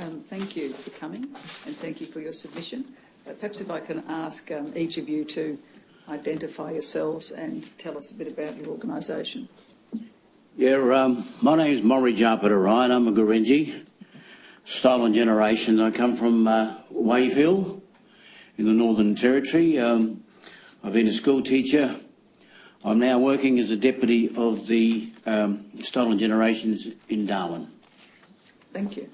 Thank you for coming and thank you for your submission. Perhaps if I can ask each of you to identify yourselves and tell us a bit about your organisation. Yeah, my name is Morrie Jarpata Ryan. I'm a Gurindji, Stolen Generation. I come from Wave Hill in the Northern Territory. I've been a school teacher. I'm now working as a deputy of the Stolen Generations in Darwin. Thank you.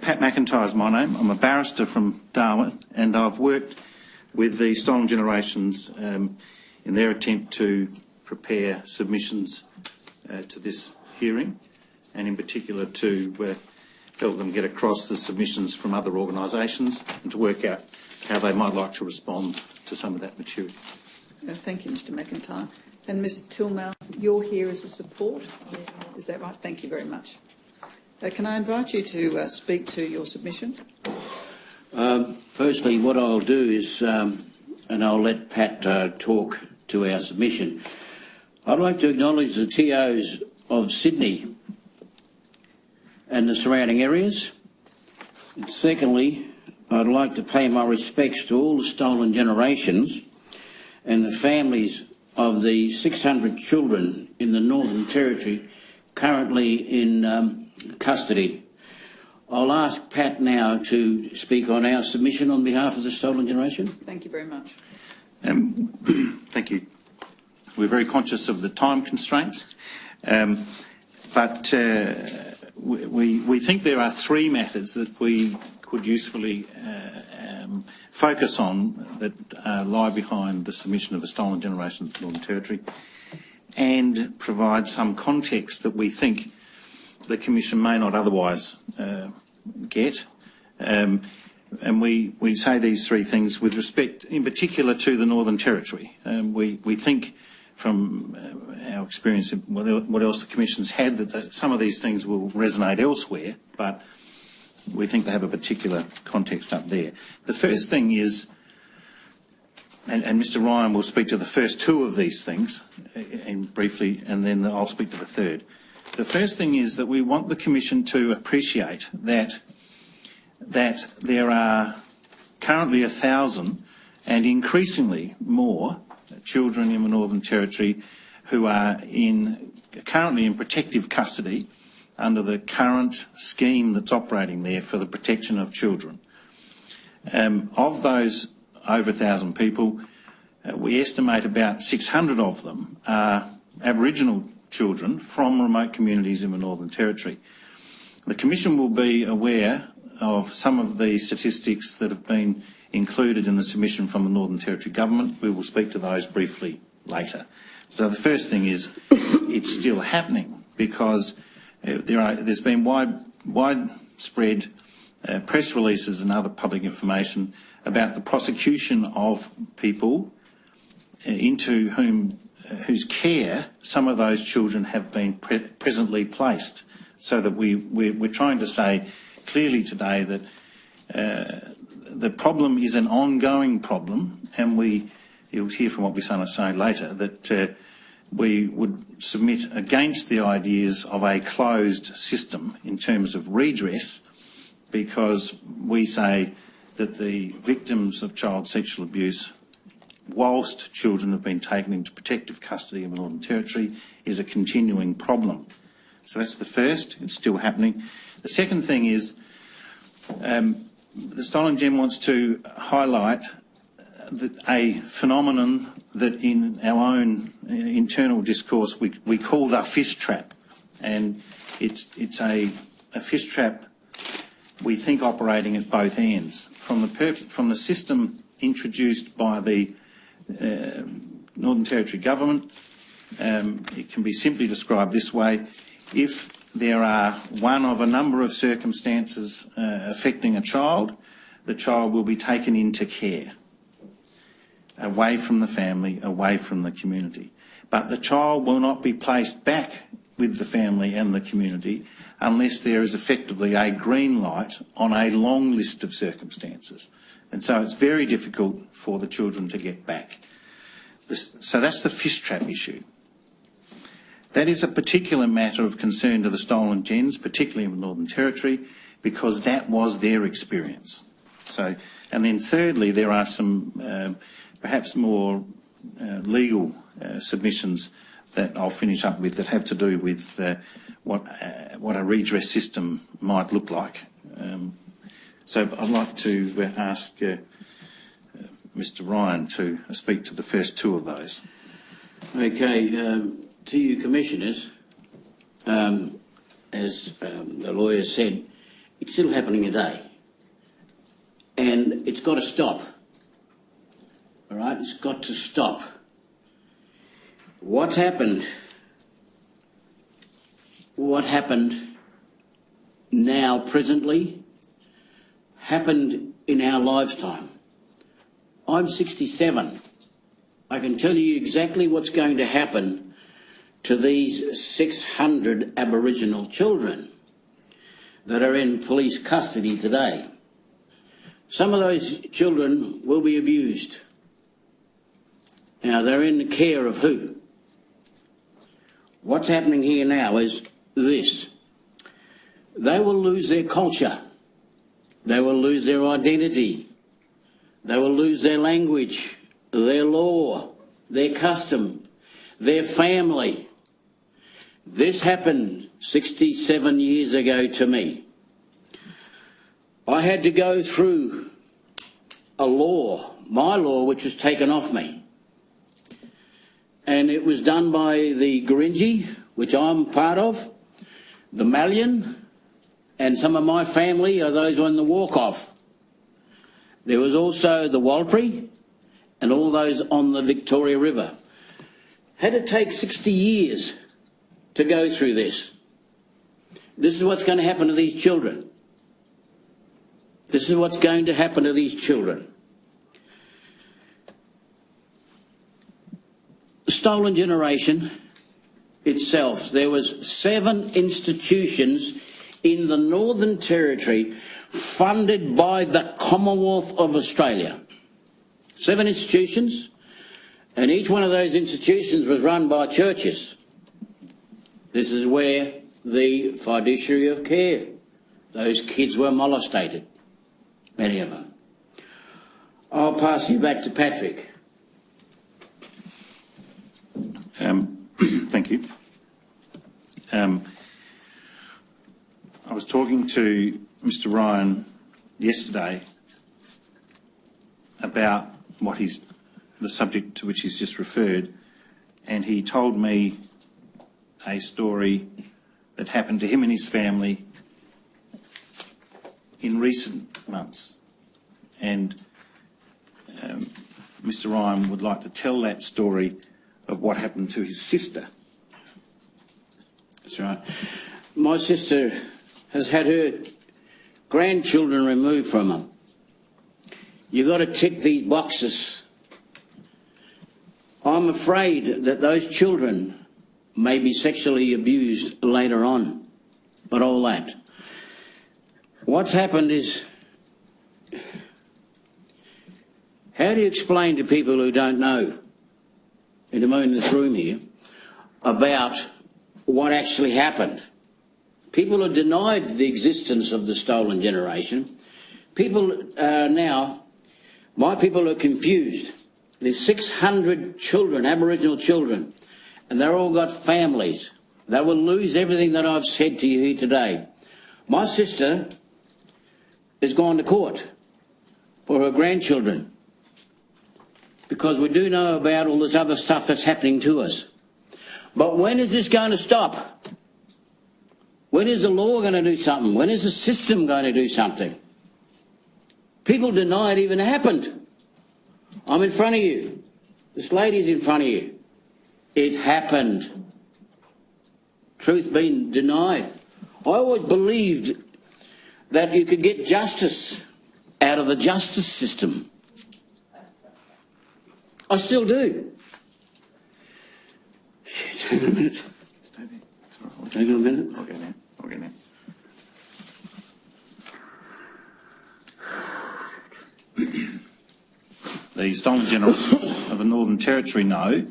Pat McIntyre is my name. I'm a barrister from Darwin, and I've worked with the Stolen Generations in their attempt to prepare submissions to this hearing, and in particular to help them get across the submissions from other organisations and to work out how they might like to respond to some of that material. Thank you, Mr McIntyre. And Ms Tillmouth, you're here as a support, is that right? Thank you very much. Can I invite you to speak to your submission? Firstly, what I'll do is, and I'll let Pat talk to our submission, I'd like to acknowledge the TOs of Sydney and the surrounding areas. And secondly, I'd like to pay my respects to all the Stolen Generations and the families of the 600 children in the Northern Territory currently in custody. I'll ask Pat now to speak on our submission on behalf of the Stolen Generation. Thank you very much. Thank you. We're very conscious of the time constraints, but we think there are three matters that we could usefully focus on that lie behind the submission of the Stolen Generation of the Northern Territory and provide some context that we think the Commission may not otherwise get. And we say these three things with respect in particular to the Northern Territory. We think from our experience of what else the Commission's had that some of these things will resonate elsewhere, but we think they have a particular context up there. The first thing is, and Mr Ryan will speak to the first two of these things and briefly, and then I'll speak to the third. The first thing is that we want the Commission to appreciate that there are currently 1,000 and increasingly more children in the Northern Territory who are currently in protective custody under the current scheme that's operating there for the protection of children. Of those over 1,000 people, we estimate about 600 of them are Aboriginal children from remote communities in the Northern Territory. The Commission will be aware of some of the statistics that have been included in the submission from the Northern Territory Government. We will speak to those briefly later. So the first thing is it's still happening because there's been widespread press releases and other public information about the prosecution of people into whose care some of those children have been presently placed. So that we're trying to say clearly today that the problem is an ongoing problem, and you'll hear from what we're going to say later that we would submit against the ideas of a closed system in terms of redress, because we say that the victims of child sexual abuse, whilst children have been taken into protective custody in the Northern Territory, is a continuing problem. So that's the first, it's still happening. The second thing is the Stolen Gen wants to highlight a phenomenon that in our own internal discourse we call the fish trap, and it's a fish trap we think operating at both ends. From the system introduced by the Northern Territory Government, it can be simply described this way: if there are one of a number of circumstances affecting a child, the child will be taken into care, away from the family, away from the community. But the child will not be placed back with the family and the community unless there is effectively a green light on a long list of circumstances. And so it's very difficult for the children to get back. So that's the fish trap issue. That is a particular matter of concern to the stolen gens, particularly in the Northern Territory, because that was their experience. So, and then thirdly, there are some perhaps more legal submissions that I'll finish up with that have to do with what a redress system might look like. So I'd like to ask Mr. Ryan to speak to the first two of those. Okay, to you commissioners, as the lawyer said, it's still happening today, and it's got to stop. All right, it's got to stop. What happened now, presently, happened in our lifetime. I'm 67. I can tell you exactly what's going to happen to these 600 Aboriginal children that are in police custody today. Some of those children will be abused. Now, they're in the care of who? What's happening here now is this. They will lose their culture. They will lose their identity. They will lose their language, their law, their custom, their family. This happened 67 years ago to me. I had to go through a law, my law, which was taken off me. And it was done by the Clergy, which I'm part of, the Malian, and some of my family are those on the walk-off. There was also the Walpri and all those on the Victoria River. Had to take 60 years to go through this. This is what's going to happen to these children. This is what's going to happen to these children. The stolen generation itself, there was 7 institutions in the Northern Territory funded by the Commonwealth of Australia. 7 institutions, and each one of those institutions was run by churches. This is where the fiduciary of care, those kids were molested, many of them. I'll pass you back to Patrick. Thank you. I was talking to Mr. Ryan yesterday about the subject to which he's just referred, and he told me a story that happened to him and his family in recent months. And Mr. Ryan would like to tell that story of what happened to his sister. That's right. My sister has had her grandchildren removed from her. You've got to tick these boxes. I'm afraid that those children may be sexually abused later on, but all that. What's happened is, how do you explain to people who don't know, in this room here, about what actually happened? People are denied the existence of the stolen generation. People now, my people are confused. There's 600 children, Aboriginal children, and they're all got families. They will lose everything that I've said to you here today. My sister has gone to court for her grandchildren because we do know about all this other stuff that's happening to us. But when is this going to stop? When is the law going to do something? When is the system going to do something? People deny it even happened. I'm in front of you. This lady's in front of you. It happened. Truth being denied. I always believed that you could get justice out of the justice system. I still do. Shit, hang on a minute. Stay there. It's all right. Hang on a minute. I'll go now. I'll go now. The stolen generations of the Northern Territory know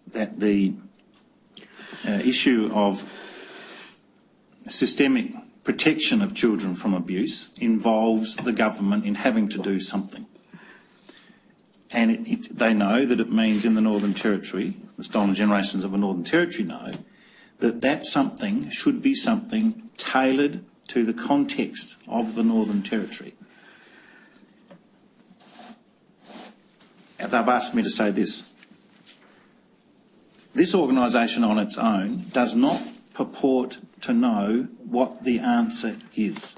that the issue of systemic protection of children from abuse involves the government in having to do something. And they know that it means in the Northern Territory, the stolen generations of the Northern Territory know, that that something should be something tailored to the context of the Northern Territory. And they've asked me to say this. This organisation on its own does not purport to know what the answer is.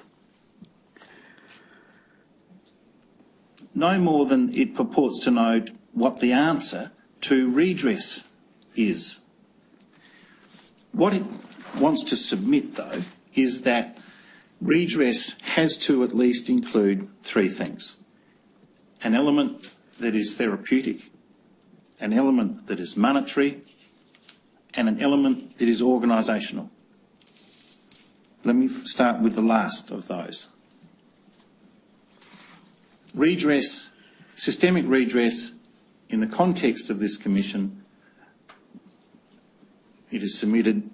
No more than it purports to know what the answer to redress is. What it wants to submit, though, is that redress has to at least include three things. An element that is therapeutic, an element that is monetary, and an element that is organisational. Let me start with the last of those. Redress, systemic redress, in the context of this Commission, it is submitted,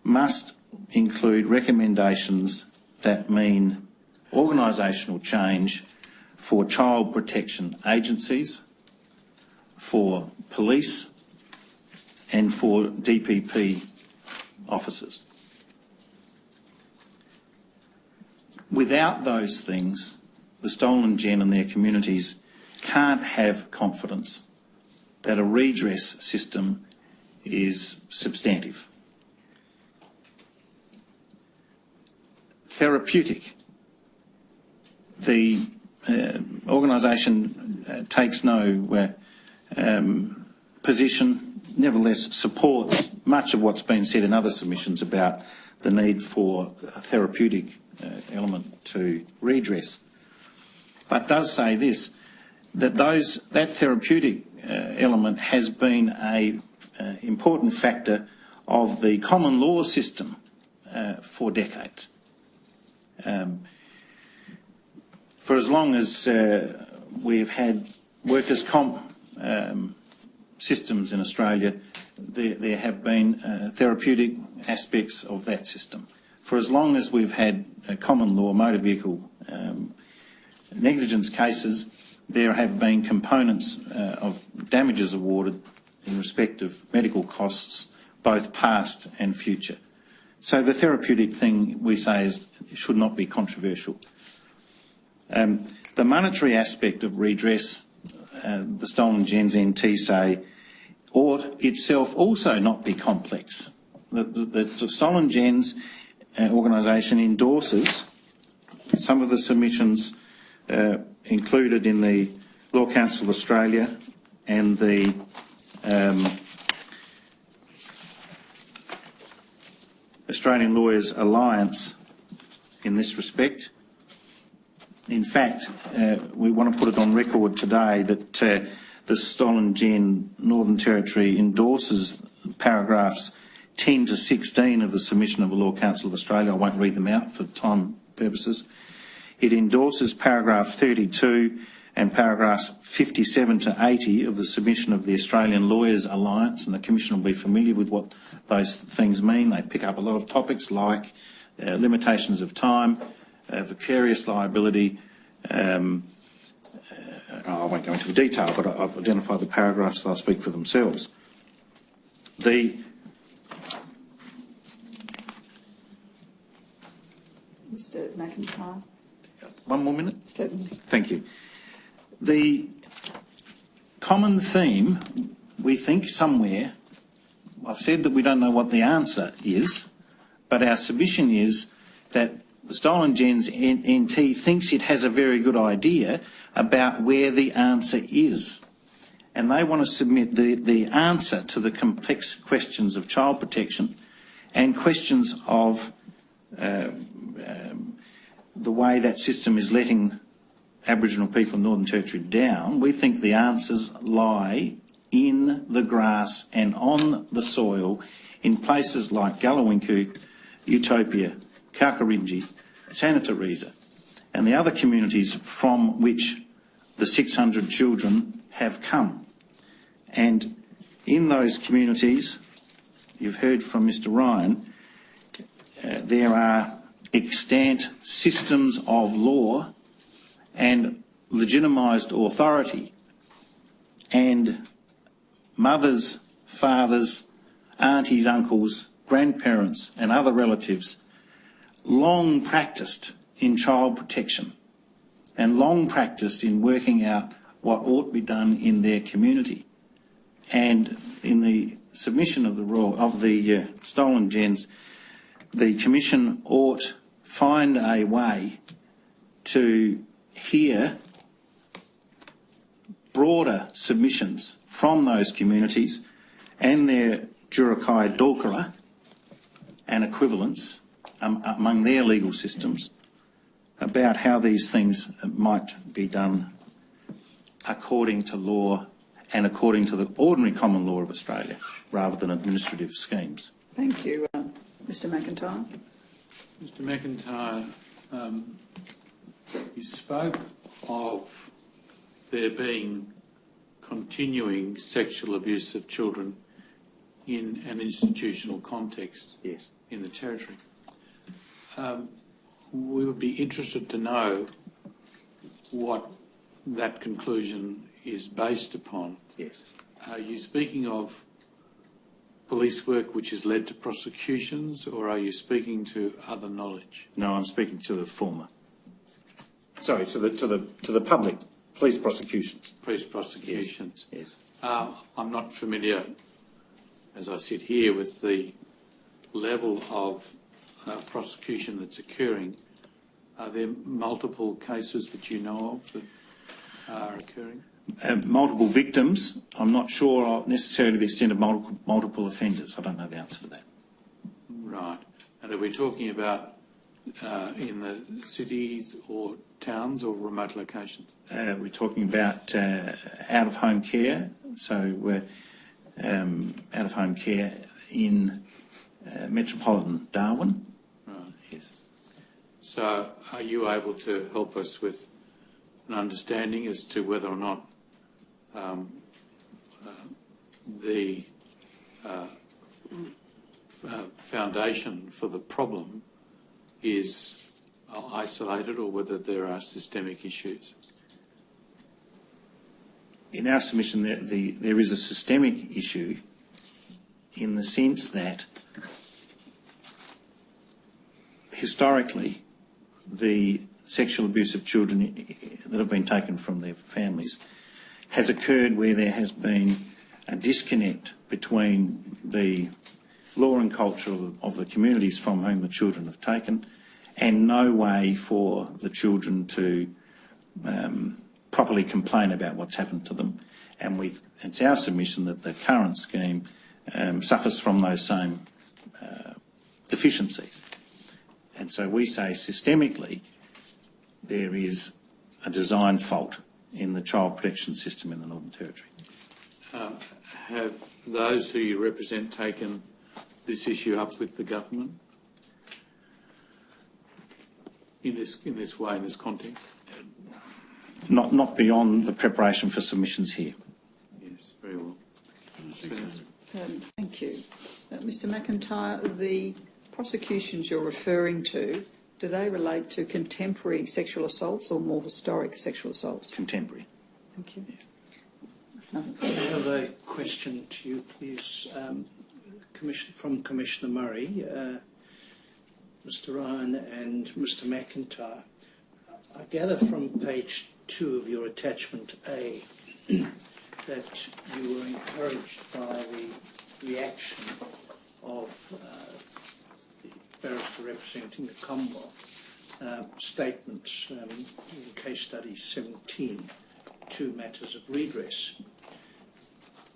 must include recommendations that mean organisational change for child protection agencies, for police and for DPP officers. Without those things, the stolen gen and their communities can't have confidence that a redress system is substantive. Therapeutic. The organisation takes no position, nevertheless supports much of what's been said in other submissions about the need for a therapeutic element to redress, but does say this, that that therapeutic element has been an important factor of the common law system for decades. For as long as we've had workers' comp systems in Australia, there have been therapeutic aspects of that system. For as long as we've had common law motor vehicle negligence cases, there have been components of damages awarded in respect of medical costs, both past and future. So the therapeutic thing, we say, should not be controversial. The monetary aspect of redress, the Stolen Gens NT say, ought itself also not be complex. The Stolen Gens organisation endorses some of the submissions included in the Law Council of Australia and the Australian Lawyers Alliance in this respect. In fact, we want to put it on record today that the Stolen Gen Northern Territory endorses paragraphs 10 to 16 of the submission of the Law Council of Australia. I won't read them out for time purposes. It endorses paragraph 32 and paragraphs 57 to 80 of the submission of the Australian Lawyers Alliance, and the Commission will be familiar with what those things mean. They pick up a lot of topics like limitations of time, vicarious liability. I won't go into detail, but I've identified the paragraphs, they'll speak for themselves. Mr. McIntyre. One more minute? Certainly. Thank you. The common theme, we think somewhere, I've said that we don't know what the answer is, but our submission is that the Stolen Gens NT thinks it has a very good idea about where the answer is. And they want to submit the answer to the complex questions of child protection and questions of the way that system is letting Aboriginal people in Northern Territory down. We think the answers lie in the grass and on the soil in places like Gallawinku, Utopia, Karkarinji, Santa Teresa and the other communities from which the 600 children have come. And in those communities, you've heard from Mr Ryan, there are extant systems of law and legitimised authority, and mothers, fathers, aunties, uncles, grandparents and other relatives long practised in child protection and long practised in working out what ought to be done in their community. And in the submission of the stolen gens, the Commission ought find a way to hear broader submissions from those communities and their Jurukai Dulkara and equivalents among their legal systems about how these things might be done according to law and according to the ordinary common law of Australia, rather than administrative schemes. Thank you. Mr McIntyre. Mr McIntyre, you spoke of there being continuing sexual abuse of children in an institutional context. Yes. In the Territory. We would be interested to know what that conclusion is based upon. Yes. Are you speaking of police work which has led to prosecutions, or are you speaking to other knowledge? No, I'm speaking to the former. Sorry, to the public police prosecutions. Police prosecutions. Yes. I'm not familiar, as I sit here, with the level of prosecution that's occurring. Are there multiple cases that you know of that are occurring? Multiple victims. I'm not sure necessarily the extent of multiple offenders. I don't know the answer to that. Right. And are we talking about in the cities or towns or remote locations? We're talking about out-of-home care. So out-of-home care in metropolitan Darwin. Right. Yes. So are you able to help us with an understanding as to whether or not the foundation for the problem is isolated, or whether there are systemic issues? In our submission, there is a systemic issue in the sense that historically the sexual abuse of children that have been taken from their families has occurred where there has been a disconnect between the law and culture of the communities from whom the children have taken, and no way for the children to properly complain about what's happened to them. And it's our submission that the current scheme suffers from those same deficiencies. And so we say systemically there is a design fault in the child protection system in the Northern Territory. Have those who you represent taken this issue up with the government in this way, in this context? Not beyond the preparation for submissions here. Yes, very well. Thank you. Mr McIntyre, the prosecutions you're referring to, do they relate to contemporary sexual assaults or more historic sexual assaults? Contemporary. Thank you. Yes. I have a question to you, please, from Commissioner Murray, Mr Ryan and Mr McIntyre. I gather from page 2 of your attachment A that you were encouraged by the reaction of the barrister representing the Commonwealth statements in case study 17 to matters of redress.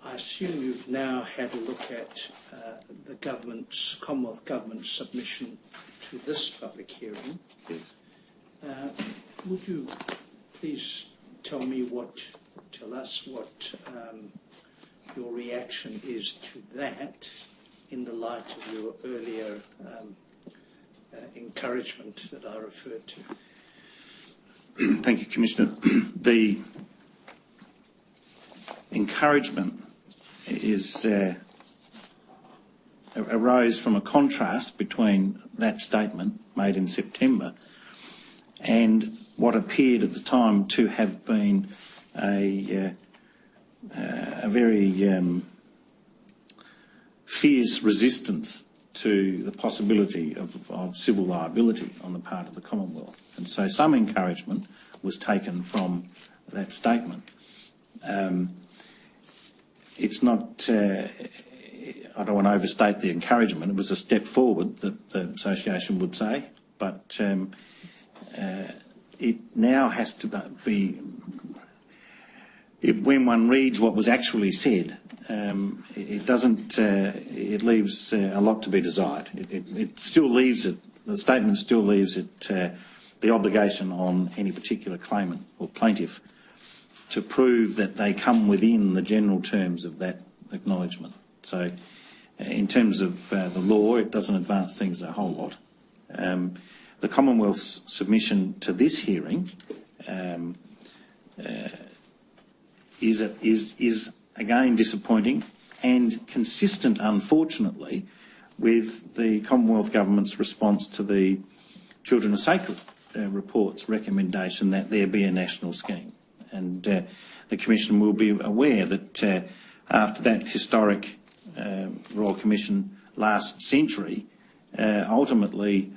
I assume you've now had a look at the Commonwealth Government's submission to this public hearing. Yes. Would you please tell us what your reaction is to that in the light of your earlier encouragement that I referred to? Thank you, Commissioner. The encouragement is arose from a contrast between that statement made in September and what appeared at the time to have been a very fierce resistance to the possibility of civil liability on the part of the Commonwealth. And so some encouragement was taken from that statement. It's not, I don't want to overstate the encouragement, it was a step forward that the association would say, but it now has to be, when one reads what was actually said, it doesn't, it leaves a lot to be desired. It still leaves it, the statement still leaves it the obligation on any particular claimant or plaintiff to prove that they come within the general terms of that acknowledgement. So in terms of the law, it doesn't advance things a whole lot. The Commonwealth's submission to this hearing is again disappointing and consistent, unfortunately, with the Commonwealth Government's response to the Children are Sacred report's recommendation that there be a national scheme. And the Commission will be aware that after that historic Royal Commission last century, ultimately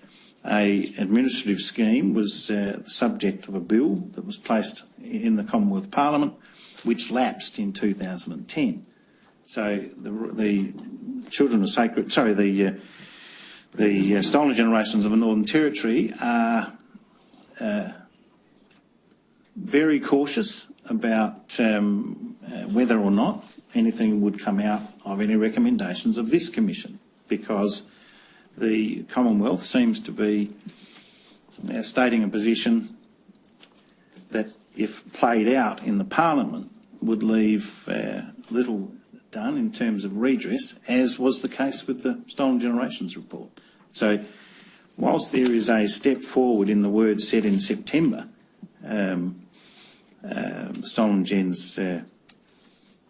an administrative scheme was the subject of a bill that was placed in the Commonwealth Parliament, which lapsed in 2010. So the Children of Sacred, sorry, the Stolen Generations of the Northern Territory are very cautious about whether or not anything would come out of any recommendations of this Commission, because the Commonwealth seems to be stating a position that, if played out in the Parliament, would leave little done in terms of redress, as was the case with the Stolen Generations report. So whilst there is a step forward in the words said in September, Stolen Gens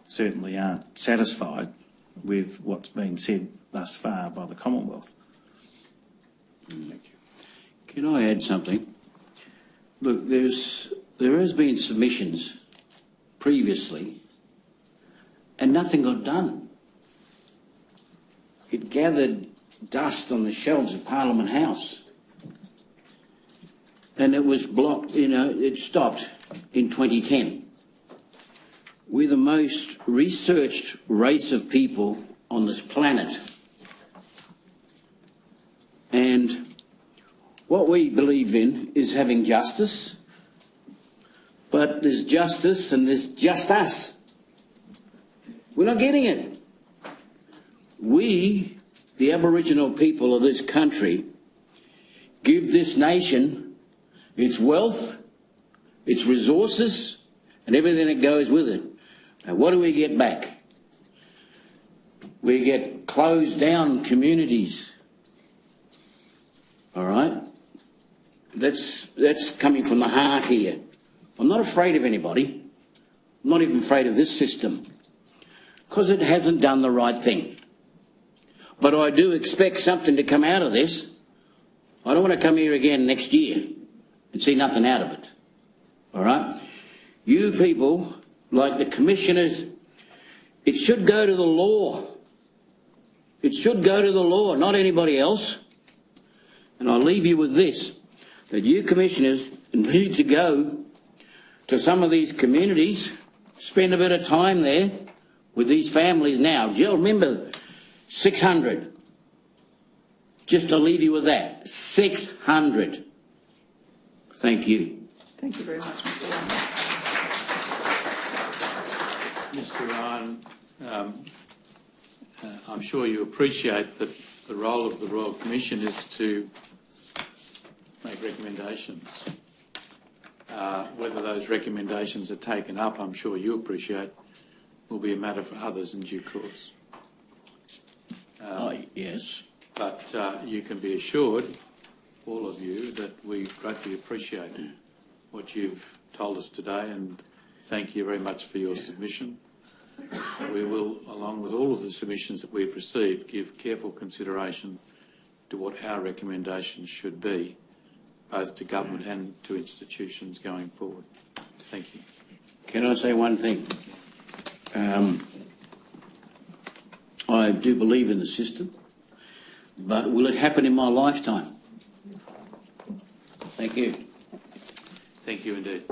certainly aren't satisfied with what's been said thus far by the Commonwealth. Thank you. Can I add something? Look, there has been submissions previously and nothing got done. It gathered dust on the shelves of Parliament House and it was blocked, it stopped in 2010. We're the most researched race of people on this planet. And what we believe in is having justice, but there's justice and there's just us. We're not getting it. We, the Aboriginal people of this country, give this nation its wealth, its resources, and everything that goes with it. And what do we get back? We get closed down communities. All right? That's coming from the heart here. I'm not afraid of anybody. I'm not even afraid of this system, because it hasn't done the right thing. But I do expect something to come out of this. I don't want to come here again next year and see nothing out of it. All right? You people, like the commissioners, it should go to the law. It should go to the law, not anybody else. And I'll leave you with this, that you commissioners need to go to some of these communities, spend a bit of time there with these families now. Jill, remember, 600. Just to leave you with that, 600. Thank you. Thank you very much, Mr. Ryan. Mr. Ryan, I'm sure you appreciate that the role of the Royal Commission is to make recommendations. Whether those recommendations are taken up, I'm sure you appreciate, will be a matter for others in due course. Yes. But you can be assured, all of you, that we greatly appreciate what you've told us today, and thank you very much for your submission. We we will, along with all of the submissions that we've received, give careful consideration to what our recommendations should be, both to government and to institutions going forward. Thank you. Can I say one thing? I do believe in the system, but will it happen in my lifetime? Thank you. Thank you indeed.